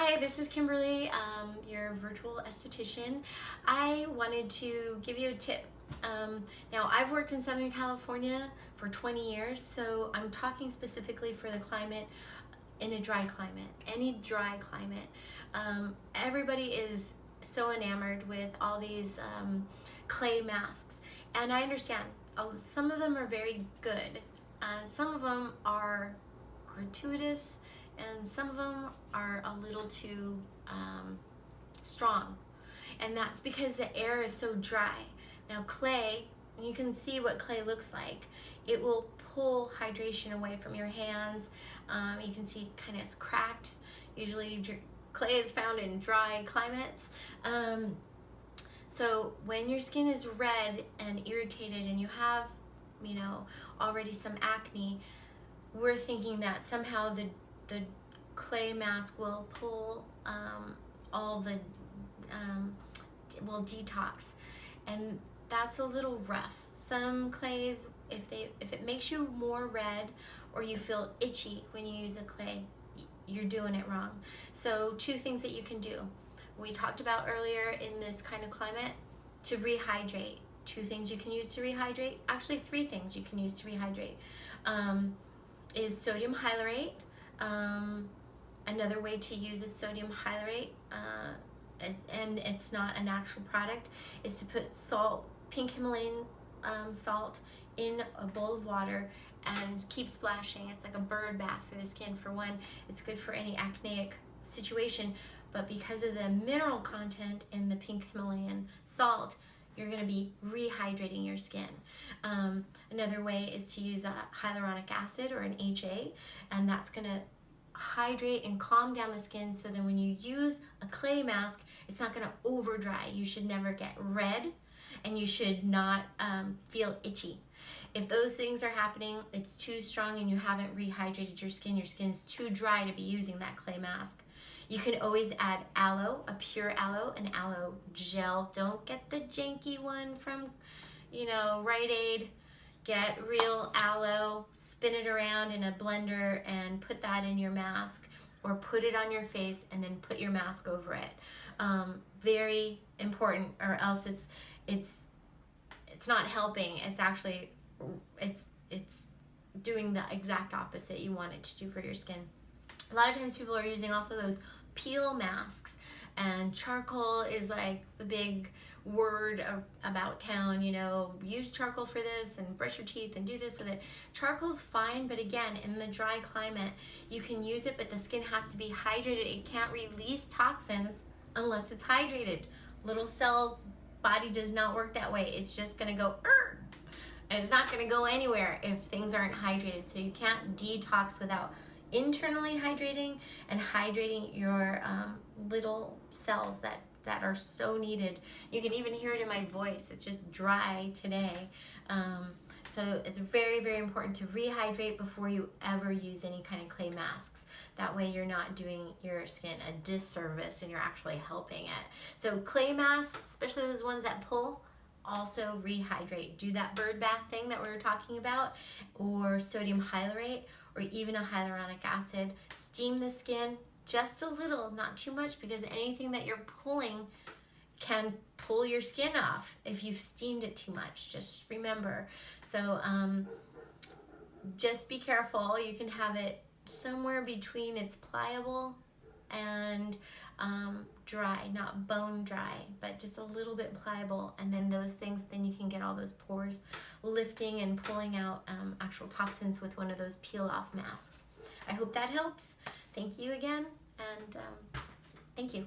Hi, this is Kimberly, your virtual esthetician. I wanted to give you a tip. Now, I've worked in Southern California for 20 years, so I'm talking specifically for the climate in a dry climate, any dry climate. Everybody is so enamored with all these clay masks, and I understand some of them are very good. Some of them are gratuitous, and some of them are a little too strong, and that's because the air is so dry. Now clay, you can see what clay looks like. It will pull hydration away from your hands. You can see kind of cracked. Usually clay is found in dry climates. So when your skin is red and irritated and you have, already some acne, we're thinking that somehow the clay mask will pull all the will detox, and that's a little rough. Some clays, if it makes you more red or you feel itchy when you use a clay, you're doing it wrong. So two things that you can do. We talked about earlier in this kind of climate to rehydrate. Two things you can use to rehydrate. Actually, three things you can use to rehydrate. Is sodium hyalurate. Another way to use a sodium hyalurate, and it's not a natural product, is to put salt, pink Himalayan salt, in a bowl of water and keep splashing. It's like a bird bath for the skin. For one, it's good for any acneic situation, but because of the mineral content in the pink Himalayan salt, you're going to be rehydrating your skin. Another way is to use a hyaluronic acid or an HA, and that's going to hydrate and calm down the skin, so then when you use a clay mask, it's not going to over dry. You should never get red, and you should not feel itchy. If those things are happening, it's too strong and you haven't rehydrated your skin's too dry to be using that clay mask. You can always add aloe, a pure aloe, an aloe gel. Don't get the janky one from, Rite Aid. Get real aloe, spin it around in a blender and put that in your mask, or put it on your face and then put your mask over it. Very important, or else it's not helping. It's actually it's doing the exact opposite you want it to do for your skin. A lot of times people are using also those peel masks, and charcoal is like the big word about town. Use charcoal for this and brush your teeth and do this with it. Charcoal's fine, but again, in the dry climate, you can use it, but the skin has to be hydrated. It can't release toxins unless it's hydrated. Little cells, body does not work that way. It's just gonna go, and it's not gonna go anywhere if things aren't hydrated. So you can't detox without internally hydrating and hydrating your little cells that are so needed. You can even hear it in my voice. It's just dry today. So it's very, very important to rehydrate before you ever use any kind of clay masks. That way you're not doing your skin a disservice and you're actually helping it. So clay masks, especially those ones that pull, also rehydrate. Do that bird bath thing that we were talking about, or sodium hyalurate, or even a hyaluronic acid. Steam the skin just a little, not too much, because anything that you're pulling can pull your skin off if you've steamed it too much. Just remember. So just be careful. You can have it somewhere between it's pliable and dry, not bone dry, but just a little bit pliable, and then those things, then you can get all those pores lifting and pulling out actual toxins with one of those peel off masks. I hope that helps. Thank you again, and thank you.